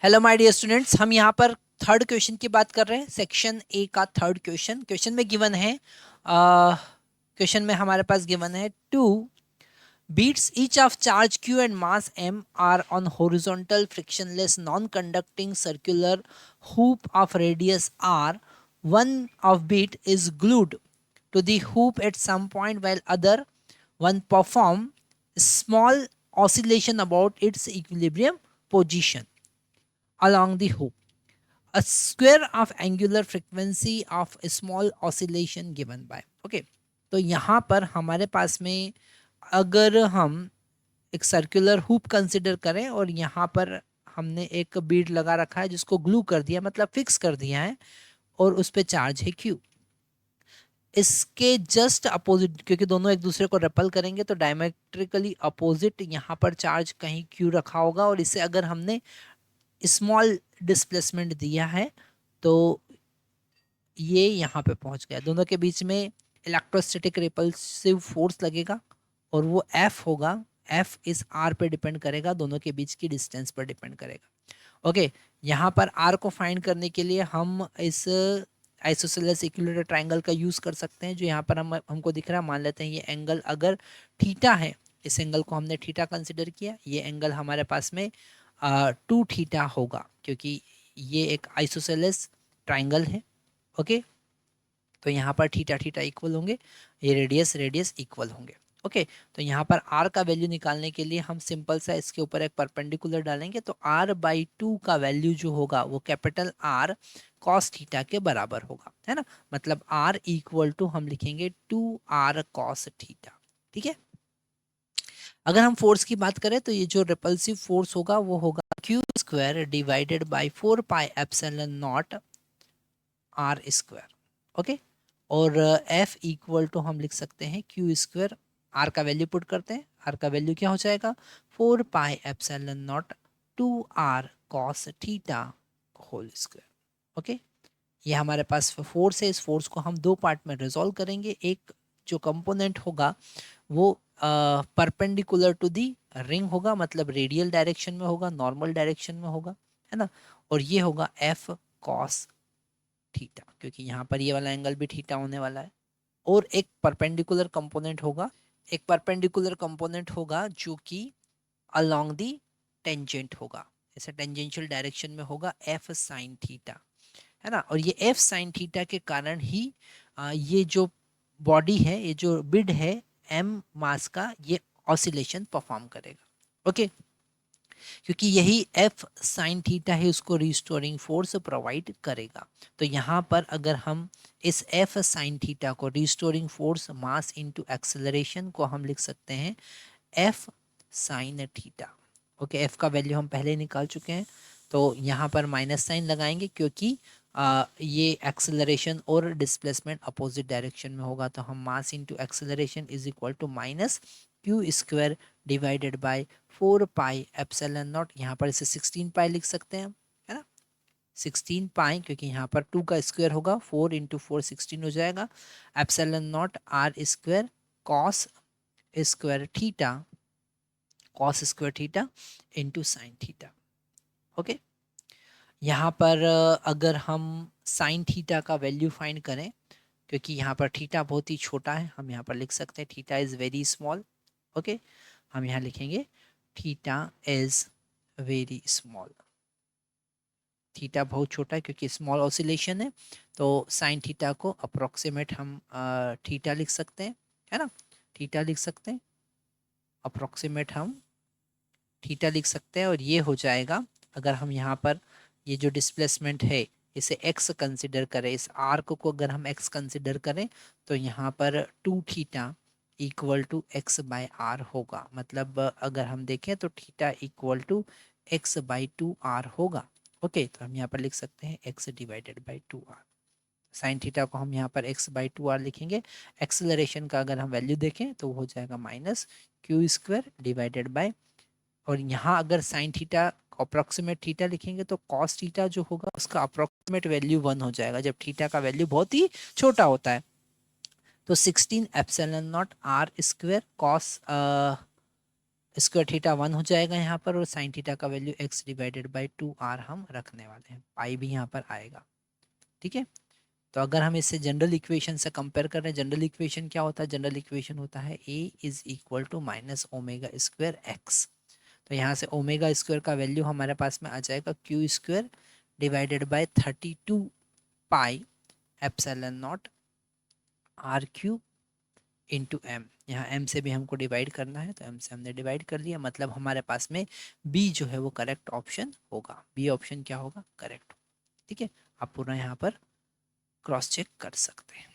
Hello my dear students, हम यहाँ पर थर्ड क्वेश्चन की बात कर रहे हैं। सेक्शन ए का थर्ड क्वेश्चन। क्वेश्चन में गिवन है, क्वेश्चन में हमारे पास गिवन है to beads each of charge q and mass m are on horizontal frictionless non-conducting circular hoop of radius r. One of bead is glued to the hoop at some point while other one perform small oscillation about its equilibrium position along the hoop. A square of angular frequency of a small oscillation given by. Okay, तो यहाँ पर हमारे पास में अगर हम एक circular hoop consider करें और यहाँ पर हमने एक बीड लगा रखा है जिसको ग्लू कर दिया, मतलब फिक्स कर दिया है, और उस पे चार्ज है क्यू। इसके जस्ट अपोजिट, क्योंकि दोनों एक दूसरे को रेपल करेंगे तो डायमेट्रिकली अपोजिट यहाँ पर चार्ज कहीं क्यू रखा होगा, और इसे अगर हमने स्मॉल डिस्प्लेसमेंट दिया है तो ये यहाँ पे पहुंच गया। दोनों के बीच में इलेक्ट्रोस्टैटिक रिपल्सिव फोर्स लगेगा और वो F होगा। F इस R पे डिपेंड करेगा, दोनों के बीच की डिस्टेंस पर डिपेंड करेगा। ओके, यहाँ पर R को फाइंड करने के लिए हम इस आइसोसेलेस इक्विलेटरल ट्रायंगल का यूज़ कर सकते हैं जो यहाँ पर हमको दिख रहा है। मान लेते हैं ये एंगल अगर थीटा है, इस एंगल को हमने थीटा कंसिडर किया, ये एंगल हमारे पास में 2 थीटा होगा क्योंकि ये एक आइसोसेलेस ट्रायंगल है। ओके, तो यहाँ पर थीटा थीटा इक्वल होंगे, ये रेडियस रेडियस इक्वल होंगे। ओके, तो यहाँ पर r का वैल्यू निकालने के लिए हम सिंपल सा इसके ऊपर एक परपेंडिकुलर डालेंगे, तो r/2 का वैल्यू जो होगा वो कैपिटल R cos थीटा के बराबर होगा, है ना। मतलब r इक्वल टू हम लिखेंगे 2r cos थीटा। ठीक है, अगर हम फोर्स की बात करें तो ये जो रिपल्सिव फोर्स होगा वो होगा q square divided by 4 pi epsilon naught r square. Okay, और F इक्वल टू हम लिख सकते हैं क्यू स्क्वायर, R का वैल्यू पुट करते हैं, R का वैल्यू क्या हो जाएगा 4 pi epsilon naught 2r cos theta whole square. Okay, ये हमारे पास फोर्स है। इस फोर्स को हम दो पार्ट में रिजॉल्व करेंगे। एक जो कंपोनेंट होगा वो परपेंडिकुलर टू दी रिंग होगा, मतलब रेडियल डायरेक्शन में होगा, नॉर्मल डायरेक्शन में होगा, है ना। और ये होगा F cos थीटा, क्योंकि यहाँ पर ये वाला एंगल भी थीटा होने वाला है। और एक परपेंडिकुलर कंपोनेंट होगा, एक परपेंडिकुलर कंपोनेंट होगा जो कि अलोंग दी टेंजेंट होगा, ऐसे टेंजेंशियल डायरेक्शन में होगा, F sin थीटा, है ना। और ये F sin थीटा के कारण ही ये जो बॉडी है, ये जो बिड है m मास का, ये ऑसिलेशन परफॉर्म करेगा। ओके, क्योंकि यही F sin थीटा है उसको रिस्टोरिंग फोर्स प्रोवाइड करेगा। तो यहाँ पर अगर हम इस F sin थीटा को restoring force mass into acceleration को हम लिख सकते हैं F sin theta. Okay, F का वैल्यू हम पहले निकाल चुके हैं, तो यहाँ पर माइनस साइन लगाएंगे क्योंकि ये एक्सेलरेशन और डिस्प्लेसमेंट अपोजिट डायरेक्शन में होगा। तो हम mass into acceleration is equal to minus q square divided by 4 pi epsilon naught, यहाँ पर इसे 16 पाई लिख सकते हैं, है ना। 16 पाई, क्योंकि यहाँ पर 2 का स्क्वायर होगा, 4 इंटू 4 16 हो जाएगा, epsilon naught r square cos square theta, cos square theta into sine theta. Okay, यहाँ पर अगर हम साइन थीटा का वैल्यू फाइंड करें, क्योंकि यहाँ पर थीटा बहुत ही छोटा है, हम यहाँ पर लिख सकते हैं theta is very small. Okay, हम यहाँ लिखेंगे theta is very small, theta बहुत छोटा है क्योंकि स्मॉल ऑसिलेशन है। तो साइन थीटा को अप्रोक्सीमेट हम थीटा लिख सकते हैं, है ना, थीटा लिख सकते हैं, अप्रोक्सीमेट हम थीटा लिख सकते हैं। और ये हो जाएगा, अगर हम यहाँ पर ये जो डिस्प्लेसमेंट है इसे x कंसिडर करें, इस आर्क को अगर हम x कंसिडर करें तो यहाँ पर 2 theta equal to x by r होगा। मतलब अगर हम देखें तो theta equal to x by 2r होगा। ओके, तो हम यहाँ पर लिख सकते हैं x divided by 2r। Sine theta को हम यहाँ पर x बाई 2r लिखेंगे। एक्सेलरेशन का अगर हम वैल्यू देखें तो हो जाएगा minus q square divided by, और यहाँ अगर साइन थीटा अप्रोक्सीमेट थीटा लिखेंगे तो कॉस थीटा जो होगा उसका अप्रोक्सीमेट वैल्यू 1 हो जाएगा जब थीटा का वैल्यू बहुत ही छोटा होता है। तो 16 epsilon naught r square cos square theta 1 हो जाएगा यहाँ पर, और साइन थीटा का value x divided by 2r हम रखने वाले हैं, पाई भी यहाँ पर आएगा। ठीक है, तो अगर हम इससे जनरल इक्वेशन से कंपेयर कर रहे हैं, जनरल इक्वेशन क्या होता है, जनरल इक्वेशन होता है a is equal to minus omega square x. तो यहाँ से ओमेगा स्क्वायर का वैल्यू हमारे पास में आ जाएगा q square divided by 32 pi epsilon naught r cube into m. यहाँ एम से भी हमको डिवाइड करना है, तो एम से हमने डिवाइड कर लिया, मतलब हमारे पास में बी जो है वो करेक्ट ऑप्शन होगा, बी ऑप्शन क्या होगा, करेक्ट। ठीक है, आप पूरा यहाँ पर क्रॉस चेक कर सकते हैं।